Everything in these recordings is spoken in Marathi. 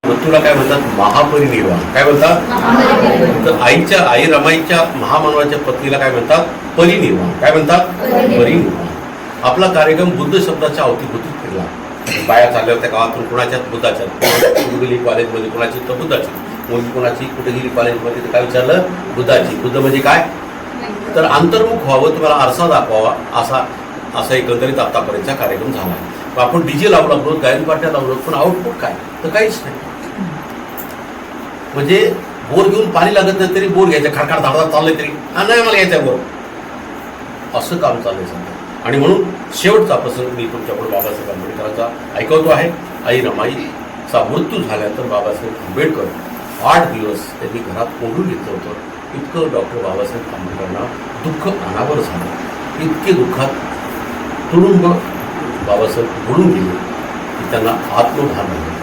मृत्यूला काय म्हणतात? महापरिनिर्वाण. काय म्हणतात? तर आई रमाईच्या महामानवाच्या पत्नीला काय म्हणतात? परिनिर्वाण. काय म्हणतात? परिनिर्वाण. आपला कार्यक्रम बुद्ध शब्दाच्या अवतीभोवती फिरला. बाया चालल्या होत्या गावातून, कुणाच्या बुद्धाच्या, मुलगी कॉलेजमध्ये कुणाची तर बुद्धाची, मुलगी कुणाची कुठेही कॉलेजमध्ये तर काय विचारलं? बुद्धाची. बुद्ध म्हणजे काय? तर अंतर्मुख व्हावं, तुम्हाला आरसा दाखवावा, असा एकंदरीत आतापर्यंतचा कार्यक्रम झाला आहे. आपण डीजे लावू लागलो, गायन पाट्या लावलो, पण आउटपुट काय? तर काहीच नाही. म्हणजे बोर घेऊन पाणी लागत नाही तरी बोर घ्यायचं, खडखड धाडधाड चाललंय तरी नाही मला घ्यायचं बोर, असं काम चाललंय सध्या. आणि म्हणून शेवटचा प्रसंग मी तुमच्याकडे बाबासाहेब आंबेडकरांचा ऐकवतो आहे. आई रमाईचा मृत्यू झाल्यानंतर बाबासाहेब आंबेडकर 8 दिवस त्यांनी घरात कोंडून घेतलं होतं. इतकं डॉक्टर बाबासाहेब आंबेडकरांना दुःख अनावर झालं, इतके दुःखात तुडुंब बाबासाहेब बुडून गेले की त्यांना आत्मभान झालं.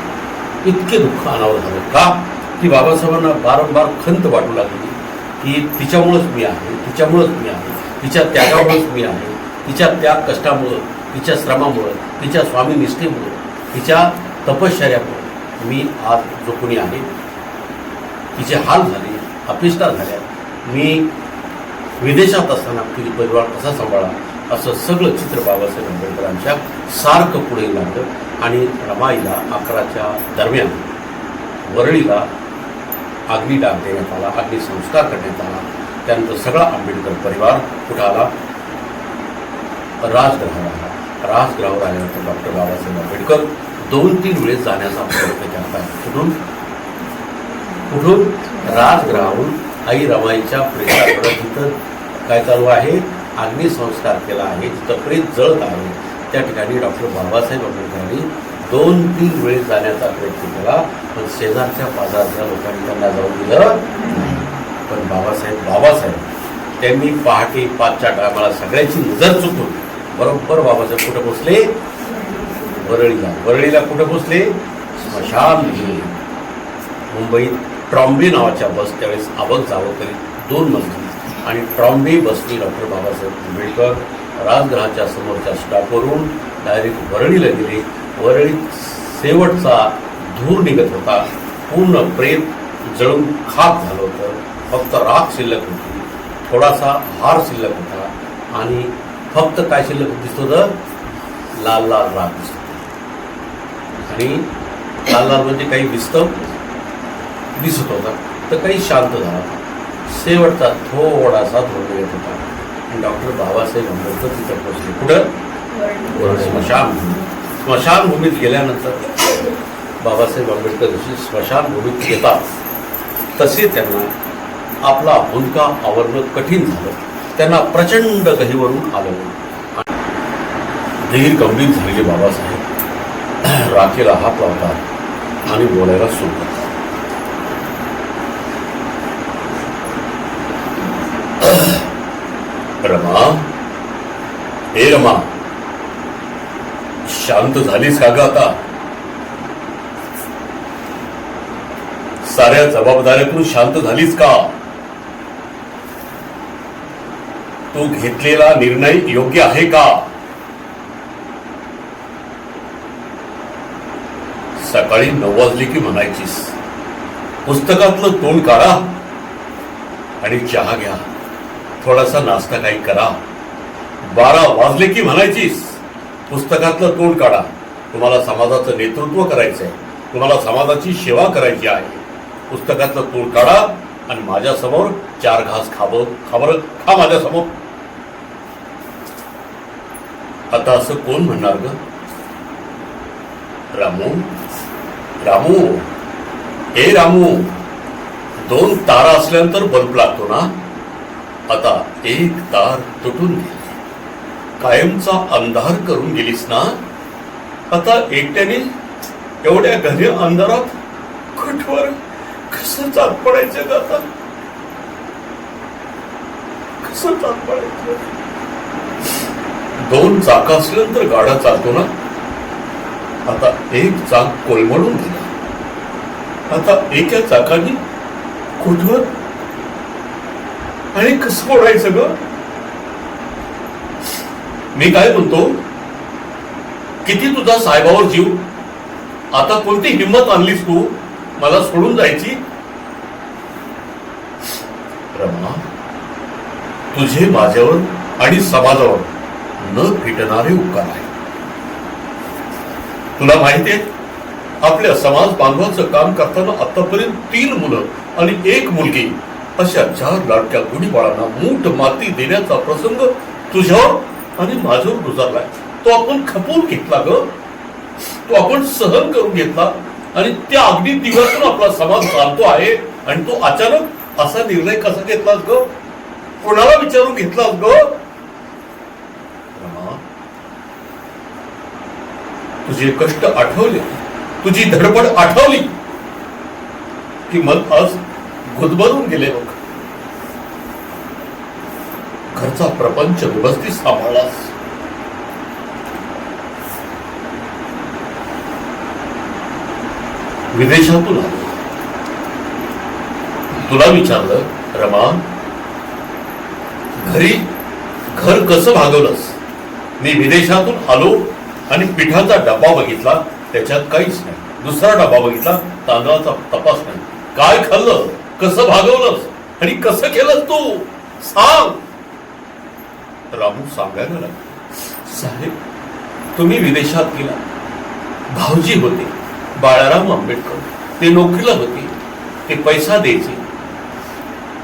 इतके दुःख अनावर झालं का? की बाबासाहेबांना वारंवार खंत वाटू लागली की तिच्यामुळंच मी आहे, तिच्यामुळंच मी आहे, तिच्या त्यागामुळंच मी आहे, तिच्या त्याग कष्टामुळं, तिच्या श्रमामुळं, तिच्या स्वामीनिष्ठेमुळं, तिच्या तपश्चर्यामुळं मी आज जो कोणी आहे. तिचे हाल झाले, अपिष्टा झाल्या, मी विदेशात असताना तिने परिवार कसा सांभाळा, असं सगळं चित्र बाबासाहेब आंबेडकरांच्या सारखं पुढे लागलं. आणि रमाईला 11च्या दरम्यान वरळीला अग्निडाग देण्यात आला, अग्निसंस्कार करण्यात आला. त्यानंतर सगळा आंबेडकर परिवार कुठं आला? राजगृहावर आला. राजगृहावर आल्यानंतर डॉक्टर बाबासाहेब आंबेडकर 2-3 वेळेस जाण्याचा प्रयत्न करत आहेत. कुठून? राजगृहावरून आई रमाईच्या प्रेताकडे, जिथं काय चालू आहे? अग्निसंस्कार केला आहे, जिथं प्रेत जळत आहे, त्या ठिकाणी डॉक्टर बाबासाहेब आंबेडकरांनी 2-3 वेळेस जाण्याचा प्रयत्न केला, पण शेजारच्या बाजारच्या लोकांनी त्यांना जाऊ दिलं नाही. पण बाबासाहेब त्यांनी पहाटे 5च्या टायमाला सगळ्याची नजर चुकून बरोबर बाबासाहेब कुठे पोचले? वरळीला कुठे पोचले? स्मशान. मुंबईत ट्रॉम्बे नावाच्या बस त्यावेळेस आवक जावं करीत 2 मजली, आणि ट्रॉम्बे बसनी डॉक्टर बाबासाहेब आंबेडकर राजगृहाच्या समोरच्या स्टॉपवरून डायरेक्ट वरळीला गेले. वरळीत शेवटचा धूर निघत होता, पूर्ण प्रेत जळून खाक झालं होतं, फक्त राख शिल्लक होती, थोडासा हार शिल्लक होता, आणि फक्त काय शिल्लक दिसत होतं? लाल राख दिसत होता. आणि लाल म्हणजे काही दिसत होता, तर काही शांत झाला. शेवटचा थोडासा धूर येत होता, आणि डॉक्टर बाबासाहेब आंबेडकर तिथं पोहोचले. कुठं? स्मशानभूमीत गेल्यानंतर बाबासाहेब आंबेडकर जशी स्मशानभूमीत येतात तसे त्यांना आपला भूमिका आवरणं कठीण झालं. त्यांना प्रचंड गहिवरून आलं. धीर गंभीर झालेले बाबासाहेब राखेला हात लावतात आणि बोलायला सुरू करतात. रमा, हे रमा, शांत झालीस का ग आता? साऱ्या जबाबदाऱ्यातून शांत झालीस का? तू घेतलेला निर्णय योग्य आहे का? सकाळी 9 वाजले की म्हणायचीस, पुस्तकातलं तोंड काढा आणि चहा घ्या, थोडासा नाश्ता काही करा. 12 वाजले की म्हणायचीस, पुस्तकातलं तोंड काढा, तुम्हाला समाजाचं नेतृत्व करायचंय, तुम्हाला समाजाची सेवा करायची आहे. पुस्तकातलं तोंड काढा आणि माझ्यासमोर 4 घास खा माझ्यासमोर. आता असं कोण म्हणणार ग? रामू, हे रामू, 2 तारा असल्यानंतर बल्ब लागतो ना? आता 1 तार तुटून गेली, कायमचा अंधार करून गेलीस ना? आता एकट्याने एवढ्या घरी अंधारात कुठवर कसं चाल पडायचं? आता कसं चाल पडायचं? 2 चाकं असल्यानंतर गाडा चालतो ना? आता 1 चाक कोलमडून गेला, आता एका चाकाने कुठवर आणि कसं ओढायचं ग? मी काय म्हणतो, किती तुझा साहेबावर जीव, आता कोणती हिंमत आणलीस तू मला सोडून जायची? रमा, तुझे माझ्यावर आणि समाजावर न फिटणारे उपकार आहे. तुला माहिती आहे, आपल्या समाज बांधवाचं काम करताना आतापर्यंत 3 मुलं आणि 1 मुलगी अशा 4 लाडक्या गुढीबाळांना मूठ माती देण्याचा प्रसंग तुझ्यावर आणि माझ्यावर गुजारलाय. तो आपण खपवून घेतला ग, तो आपण सहन करून घेतला आणि त्या अगदी दिवसातून आपला समाज चालतो आहे. आणि तो अचानक असा निर्णय कसा घेतलास ग? कोणाला विचारून घेतलास ग? तुझे कष्ट आठवले, तुझी धडपड आठवली की मन आज गुदमरून गेले बघ. घरचा प्रपंच व्यवस्थित सांभाळलास, विदेशातून आलो, तुला विचारलं रमा घरी घर कसं भागवलंस? मी विदेशातून आलो आणि पिठाचा डब्बा बघितला, त्याच्यात काहीच नाही. दुसरा डब्बा बघितला, तांदळाचा तपास नाही. काय खाल्लं, कसं भागवलंस आणि कसं केलंस तू? सांग. रामू सांगायला लागला, साहेब तुम्ही विदेशात गेला, भाऊजी होते बाळाराम आंबेडकर, ते नोकरीला होते, ते पैसा द्यायचे,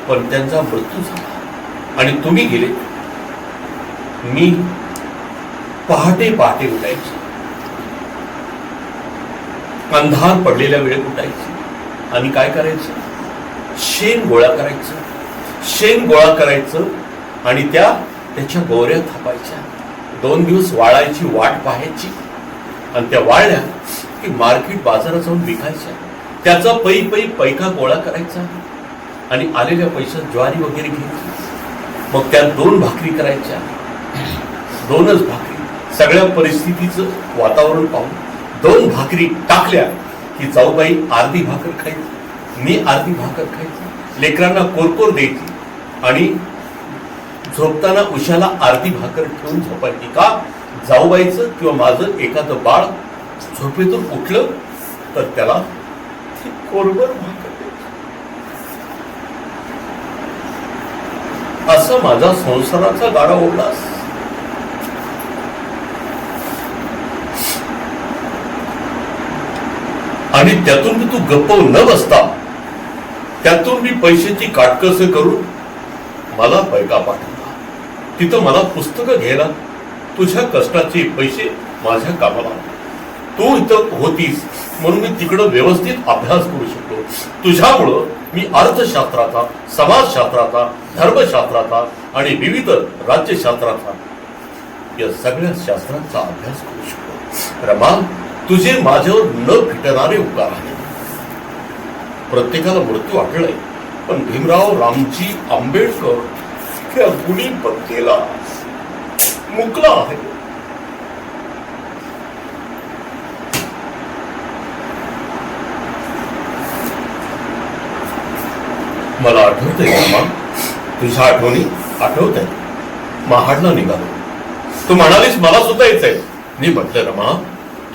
पण त्यांचा मृत्यू झाला आणि तुम्ही गेले. मी पहाटे पहाटे उठायचे, अंधार पडलेल्या वेळेत उठायचे आणि काय करायचं? शेण गोळा करायचं, शेण गोळा करायचं आणि त्याच्या गोऱ्या थापायच्या. 2 दिवस वाळायची वाट पाहायची आणि त्या वाळल्या की मार्केट बाजारात जाऊन विकायच्या. त्याचा पै पैका गोळा करायचा आणि आलेल्या पैशात ज्वारी वगैरे घ्यायची. मग त्यात 2 भाकरी करायच्या, 2च भाकरी. सगळ्या परिस्थितीचं वातावरण पाहून 2 भाकरी टाकल्या की जाऊबाई अर्धी भाकर खायची, मी अर्धी भाकर खायची, लेकरांना कोरकोर द्यायची आणि झोपताना उशाला अर्धी भाकर ठेवून झोपायची. का? जाऊबाईचं किंवा माझं एखादं बाळ झोपेतून उठलं तर त्याला ती कोरभर भाकर द्यायची. असं माझा संसाराचा गाडा ओढलास. आणि त्यातून मी तू गप्प न बसता त्यातून मी पैशाची काटकसर करून मला पैका पाठवला. तिथं मला पुस्तकं घ्यायला तुझ्या कष्टाचे पैसे माझ्या कामाला. तू इथं होतीस म्हणून मी तिकडं व्यवस्थित अभ्यास करू शकतो. तुझ्यामुळं मी अर्थशास्त्राचा, समाजशास्त्राचा, धर्मशास्त्राचा आणि विविध राज्यशास्त्राचा या सगळ्या शास्त्रांचा अभ्यास करू शकतो. रमा, तुझे माझ्यावर न फिटणारे उपकार आहेत. प्रत्येकाला मृत्यू आढळलाय, पण भीमराव रामजी आंबेडकर त्या गुढी पत्तेला मुकला आहे. मला आठवतंय रमा, तुझ्या आठवणी आठवत आहे. महाडला निघालो, तू म्हणालीस मला सुद्धा यायचंय. मी म्हटलं रमा,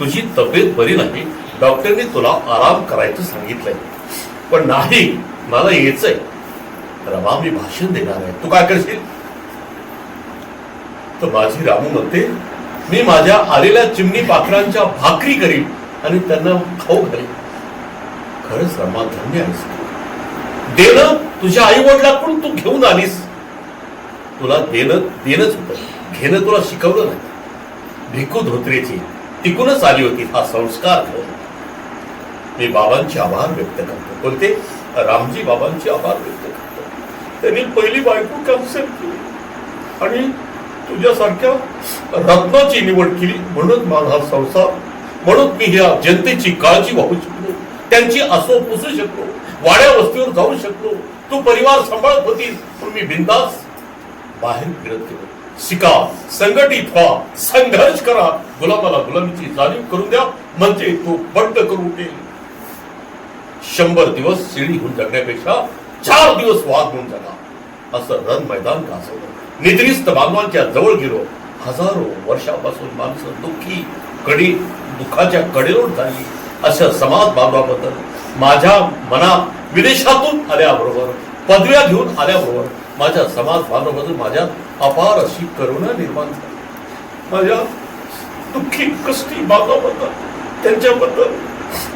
तुझी तब्येत बरी नाही, डॉक्टरने तुला आराम करायचं सांगितलंय. पण नाही, मला यायचंय. रमा, मी भाषण देणार आहे, तू काय करशील? तर माझी रामू म्हणते, मी माझ्या आलेल्या चिमणी पाखरांच्या भाकरी करीन आणि त्यांना खाऊ घालीन. खरंच रमा, धन्य आहेस. देणं तुझ्या आई वडिलांकडून तू घेऊन आलीस. तुला देणंच होतं, घेणं तुला शिकवलं नाही. भिकू धोत्रेची टिकूनच आली होती हा संस्कार. मी बाबांचे आभार व्यक्त करतो. कोणते? रामजी बाबांचे आभार व्यक्त करतो. त्यांनी पहिली बायको कॅन्सल केली आणि तुझ्यासारख्या रत्नाची निवड केली. म्हणून माझा संसार, म्हणून मी ह्या जनतेची काळजी वाहू शकलो, त्यांची आसो पुसू शकलो, वाड्या वस्तीवर जाऊ शकलो. तू परिवार सांभाळत होतीस, पण मी बिंदास बाहेर फिरत गेलो. शिका, संघटित व्हा, संघर्ष करा, गुलामाला गुलामीची जाणीव करून द्या, म्हणजे तो बंड करून देईल. 100 दिवस शिडी होऊन जगण्यापेक्षा 4 दिवस वाघ होऊन जगा. असं रण मैदान गाजवलं. निद्रिस्त बांधवांच्या जवळ गेलो. हजारो वर्षापासून माणसं दुःखाच्या कडेलोट झाली. अशा समाज बांधवाबद्दल माझ्या मना विदेशातून आल्याबरोबर, पदव्या घेऊन आल्याबरोबर माझ्या समाज बांधवाबद्दल माझ्यात अपार अशी करुणा निर्माण झाली. माझ्या दुःखी कष्टी बांधवाबद्दल, त्यांच्याबद्दल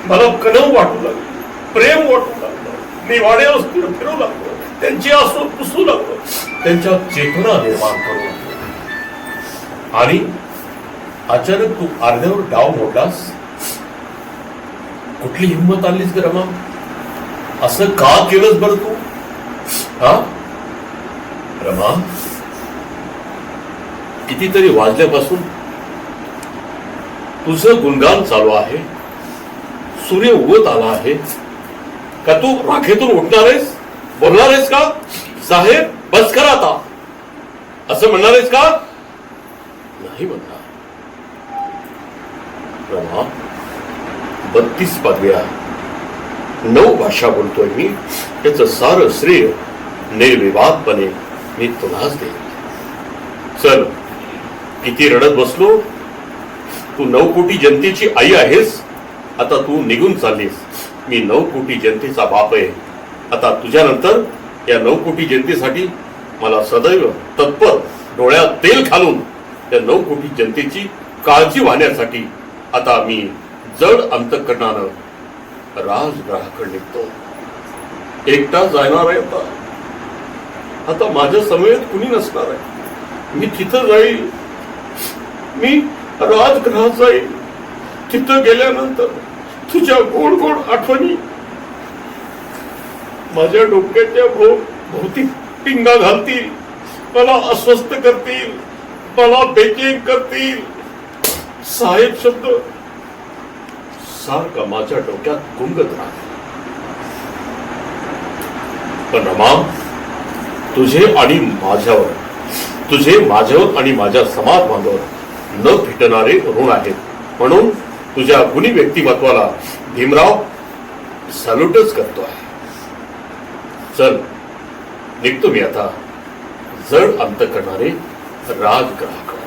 मला कणव वाटू लागली, प्रेम वाटू लागलं, निवाडे असतील फिरू लागलो, त्यांची आसू पुसू लागलो, त्यांच्या चेतना निर्माण करू लागलो. आणि अचानक तू अर्ध्यावर डाव मोडलास. कुठली हिंमत आणलीस ग रमा? असं का केलंस बरं तू? हा रमा, कितीतरी वाजल्यापासून तुझं गुणगान चालू आहे, सूर्य उगवत आला आहे. का तू राखेतून उठणार आहेस, बोलणार आहेस का साहेब बस करा आता, असं म्हणणार आहेस का? नाही म्हणणार. रमा, 32 पदव्या, 9 भाषा बोलतोय मी, त्याचं सारं श्रेय निर्विवादपणे मी तुलाच देईन. चल, किती रडत बसलो. तू 9 कोटी जनतेची आई आहेस, आता तू निघून चाललीस. मी 9 कोटी जनतेचा बाप आहे. आता तुझ्यानंतर या 9 कोटी जनतेसाठी मला सदैव तत्पर, डोळ्यात तेल घालून त्या 9 कोटी जनतेची काळजी वाहण्यासाठी आता मी जड अंतःकरणानं राजगृहाकडे निघतो. एकटा जाणार आहे. आता माझ्या समवेत कुणी नसणार आहे. मी तिथं जाईल, मी राजगृहात जाईल. तिथं गेल्यानंतर तुझ्या गोड गोड आठवणी माझ्या डोक्याच्या भोवती पिंगा घालतील, मला अस्वस्थ करतील, मला बेचैन करतील. साहेब शब्द सारखा माझ्या डोक्यात गुंगत राहतो. पण रमा, तुझे माझ्यावर आणि माझ्या समाज बांधवावर न फिटणारे ऋण आहेत. म्हणून तुझ्या गुणी व्यक्तिमत्वाला भीमराव सॅल्यूटच करतो आहे. चल, निघतो मी आता जड अंत करणारे राजगृहाकडे.